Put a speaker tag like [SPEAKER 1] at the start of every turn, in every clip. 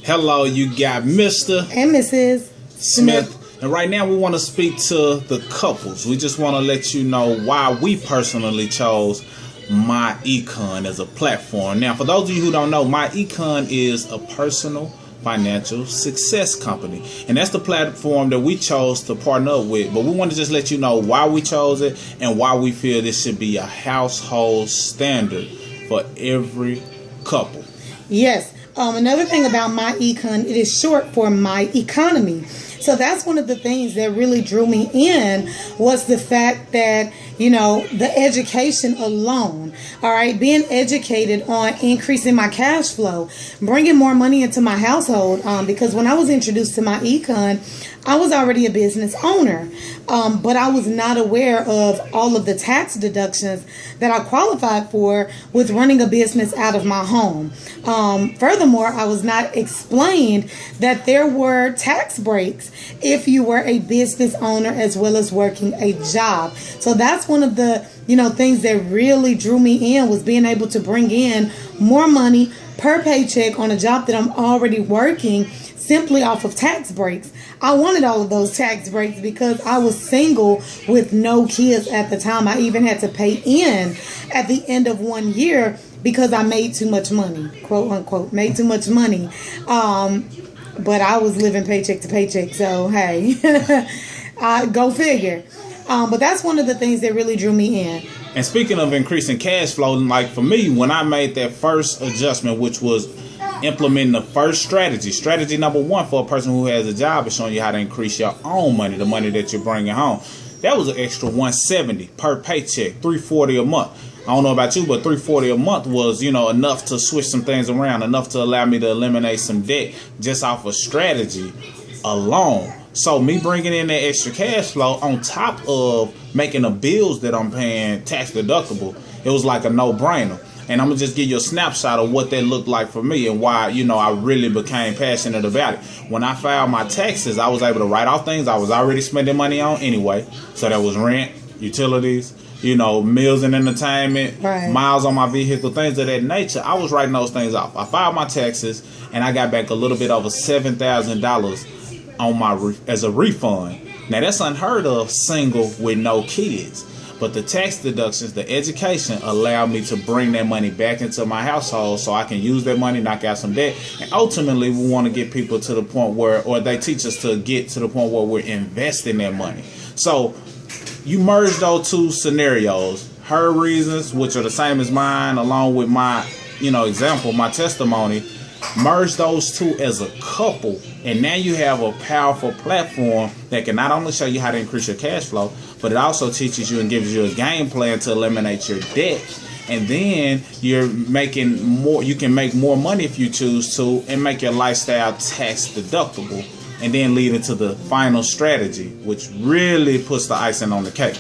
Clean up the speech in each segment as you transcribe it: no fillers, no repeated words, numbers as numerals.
[SPEAKER 1] Hello, you got Mr.
[SPEAKER 2] and Mrs.
[SPEAKER 1] Smith. And right now we want to speak to the couples. We just want to let you know why we personally chose MyEcon as a platform. Now, for those of you who don't know, MyEcon is a personal financial success company. And that's the platform that we chose to partner up with. But we want to just let you know why we chose it and why we feel this should be a household standard for every couple.
[SPEAKER 2] Yes. Another thing about MyEcon, it is short for My Economy. So that's one of the things that really drew me in was the fact that, the education alone, all right, being educated on increasing my cash flow, bringing more money into my household, because when I was introduced to MyEcon, I was already a business owner, but I was not aware of all of the tax deductions that I qualified for with running a business out of my home. Furthermore, I was not explained that there were tax breaks if you were a business owner as well as working a job. So that's one of the, things that really drew me in was being able to bring in more money per paycheck on a job that I'm already working simply off of tax breaks. I wanted all of those tax breaks because I was single with no kids at the time. I even had to pay in at the end of 1 year because I made too much money, quote unquote, made too much money. But I was living paycheck to paycheck. So, hey, go figure. But that's one of the things that really drew me in.
[SPEAKER 1] And speaking of increasing cash flow, like for me, when I made that first adjustment, which was implementing the first strategy number one for a person who has a job is showing you how to increase your own money, the money that you're bringing home. That was an extra $170 per paycheck, $340 a month. I don't know about you, but $340 a month was, enough to switch some things around, enough to allow me to eliminate some debt just off of strategy alone. So me bringing in that extra cash flow on top of making the bills that I'm paying tax deductible, it was like a no-brainer. And I'm going to just give you a snapshot of what that looked like for me and why, I really became passionate about it. When I filed my taxes, I was able to write off things I was already spending money on anyway. So that was rent, utilities, meals and entertainment, right, miles on my vehicle, things of that nature. I was writing those things off. I filed my taxes and I got back a little bit over $7,000 on as a refund. Now that's unheard of, single with no kids. But the tax deductions, the education allowed me to bring that money back into my household so I can use that money, knock out some debt. And ultimately, we want to get people to the point where, or they teach us to get to the point where we're investing that money. So you merge those two scenarios, her reasons, which are the same as mine, along with my, example, my testimony, merge those two as a couple, and now you have a powerful platform that can not only show you how to increase your cash flow, but it also teaches you and gives you a game plan to eliminate your debt. And then you're making more, you can make more money if you choose to, and make your lifestyle tax deductible, and then lead into the final strategy, which really puts the icing on the cake.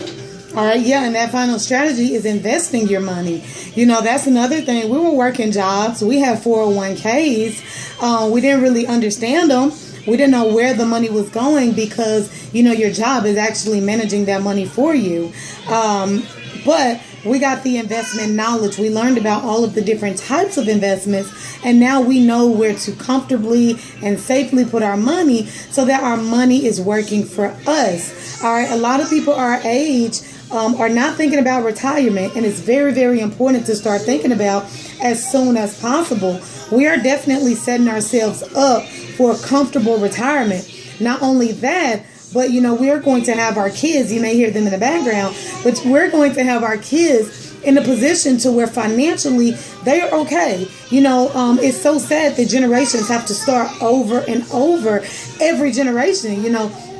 [SPEAKER 2] All right, yeah, and that final strategy is investing your money. That's another thing. We were working jobs. We had 401ks. We didn't really understand them. We didn't know where the money was going because, your job is actually managing that money for you. But we got the investment knowledge. We learned about all of the different types of investments, and now we know where to comfortably and safely put our money so that our money is working for us. All right, a lot of people our age are not thinking about retirement, and it's very, very important to start thinking about as soon as possible. We are definitely setting ourselves up for a comfortable retirement. Not only that, but we are going to have our kids, you may hear them in the background, but we're going to have our kids in a position to where financially they are okay. It's so sad that generations have to start over and over every generation.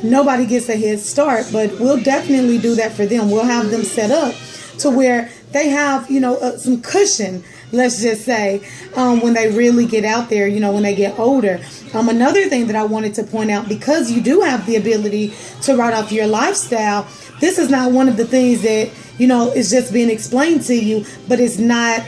[SPEAKER 2] Nobody gets a head start, but we'll definitely do that for them. We'll have them set up to where they have, some cushion, let's just say, when they really get out there, when they get older. Another thing that I wanted to point out, because you do have the ability to write off your lifestyle, this is not one of the things that, is just being explained to you, but it's not,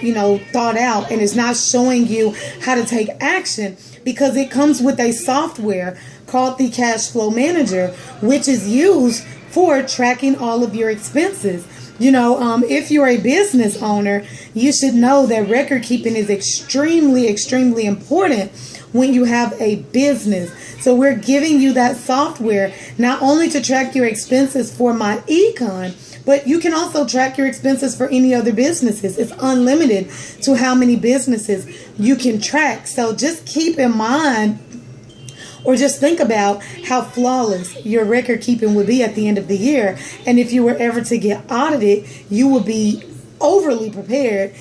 [SPEAKER 2] thought out, and it's not showing you how to take action, because it comes with a software called the Cash Flow Manager, which is used for tracking all of your expenses. If you're a business owner, you should know that record keeping is extremely, extremely important when you have a business. So we're giving you that software not only to track your expenses for MyEcon, but you can also track your expenses for any other businesses. It's unlimited to how many businesses you can track. So just keep in mind, or just think about how flawless your record keeping would be at the end of the year. And if you were ever to get audited, you would be overly prepared,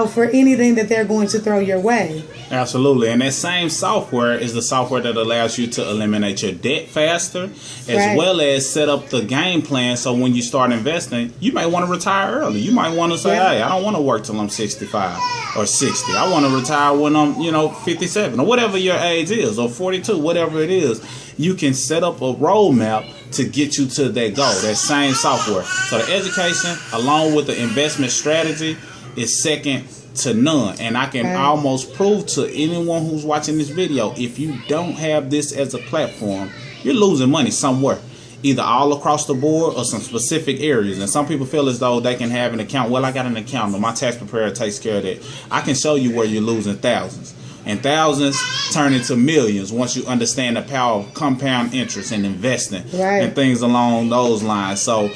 [SPEAKER 2] for anything that they're going to throw your way.
[SPEAKER 1] Absolutely. And that same software is the software that allows you to eliminate your debt faster, as well as set up the game plan. So when you start investing, you may want to retire early. You might want to say, hey, I don't want to work till I'm 65 or 60. I want to retire when I'm, 57 or whatever your age is, or 42, whatever it is. You can set up a roadmap to get you to that goal, that same software. So the education, along with the investment strategy, is second to none. And I can almost prove to anyone who's watching this video, if you don't have this as a platform, you're losing money somewhere, either all across the board or some specific areas. And some people feel as though they can have an account. Well, I got an accountant. My tax preparer takes care of that. I can show you where you're losing thousands. And thousands turn into millions once you understand the power of compound interest and investing and things along those lines. So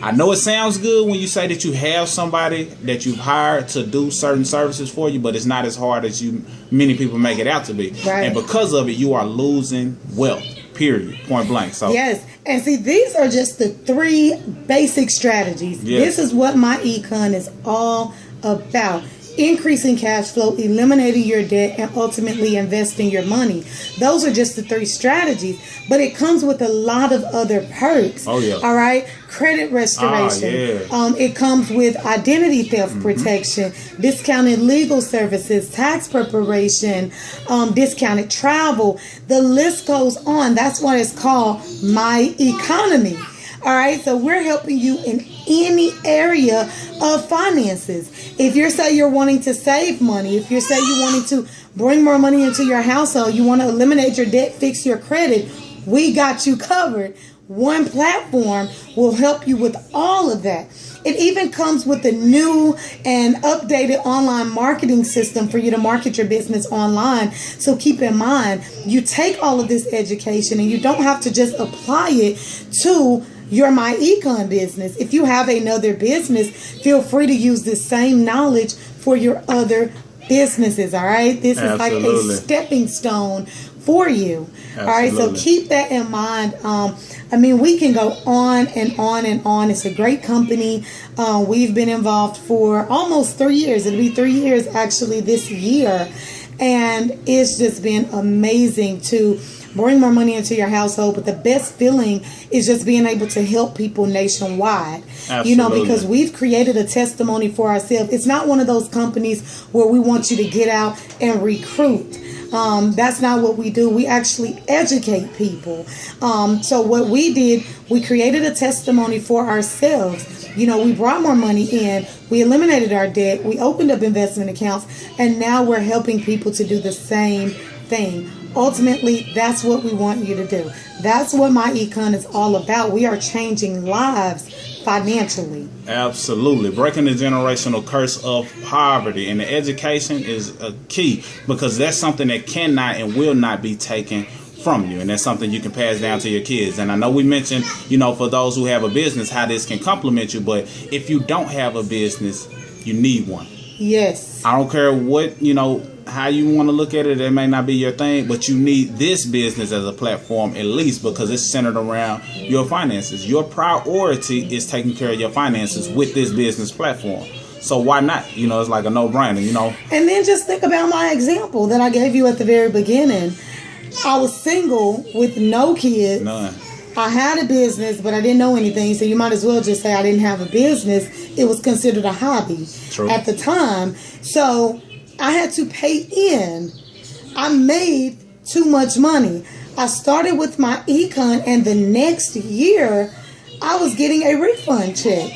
[SPEAKER 1] I know it sounds good when you say that you have somebody that you've hired to do certain services for you, but it's not as hard as many people make it out to be. And because of it, you are losing wealth, period, point blank. So
[SPEAKER 2] yes. And see, these are just the 3 basic strategies. This is what MyEcon is all about. Increasing cash flow, eliminating your debt, and ultimately investing your money. Those are just the 3 strategies, but it comes with a lot of other perks.
[SPEAKER 1] Oh, yeah.
[SPEAKER 2] All right. Credit restoration. It comes with identity theft protection, discounted legal services, tax preparation, discounted travel. The list goes on. That's why it's called MyEconomy. All right, so we're helping you in any area of finances. If you're wanting to save money, if you're wanting to bring more money into your household, you want to eliminate your debt, fix your credit, we got you covered. One platform will help you with all of that. It even comes with a new and updated online marketing system for you to market your business online. So keep in mind, you take all of this education and you don't have to just apply it to your MyEcon business. If you have another business, feel free to use this same knowledge for your other businesses. All right. This is like a stepping stone for you. All right. So keep that in mind. We can go on and on and on. It's a great company. We've been involved for almost 3 years. It'll be 3 years actually this year. And it's just been amazing to bring more money into your household. But the best feeling is just being able to help people nationwide. Absolutely. Because we've created a testimony for ourselves. It's not one of those companies where we want you to get out and recruit. That's not what we do. We actually educate people. So what we did, we created a testimony for ourselves. We brought more money in. We eliminated our debt. We opened up investment accounts. And now we're helping people to do the same thing. Ultimately, that's what we want you to do. That's what MyEcon is all about. We are changing lives financially.
[SPEAKER 1] Absolutely. Breaking the generational curse of poverty. And the education is a key, because that's something that cannot and will not be taken from you. And that's something you can pass down to your kids. And I know we mentioned, for those who have a business, how this can complement you. But if you don't have a business, you need one.
[SPEAKER 2] Yes.
[SPEAKER 1] I don't care what, how you want to look at it. It may not be your thing, but you need this business as a platform, at least, because it's centered around your finances. Your priority is taking care of your finances with this business platform. So why not? It's like a no-brainer,
[SPEAKER 2] And then just think about my example that I gave you at the very beginning. I was single with no kids.
[SPEAKER 1] None.
[SPEAKER 2] I had a business, but I didn't know anything, so you might as well just say I didn't have a business. It was considered a hobby at the time. So I had to pay in. I made too much money. I started with MyEcon, and the next year, I was getting a refund check.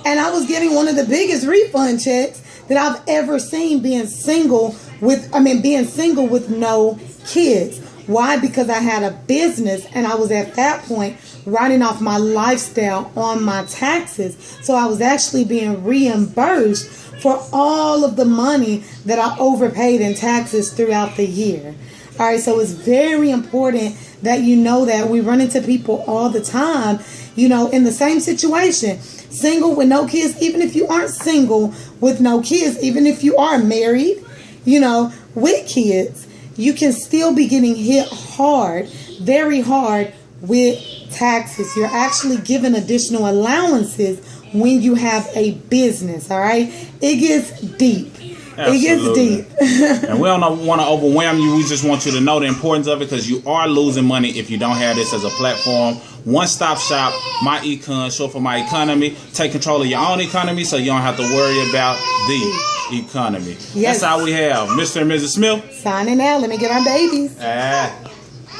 [SPEAKER 2] And I was getting one of the biggest refund checks that I've ever seen being single with no kids. Why? Because I had a business and I was at that point writing off my lifestyle on my taxes. So I was actually being reimbursed for all of the money that I overpaid in taxes throughout the year. All right, so it's very important that you know that. We run into people all the time, in the same situation. Single with no kids, even if you aren't single with no kids, even if you are married, with kids, you can still be getting hit hard, very hard with taxes. You're actually given additional allowances when you have a business, all right? It gets deep. Absolutely. It gets deep.
[SPEAKER 1] And we don't want to overwhelm you. We just want you to know the importance of it, because you are losing money if you don't have this as a platform. One-stop shop, MyEcon, short for My Economy. Take control of your own economy so you don't have to worry about the economy. Yes. That's all we have. Mr. and Mrs. Smith.
[SPEAKER 2] Signing out. Let me get my babies.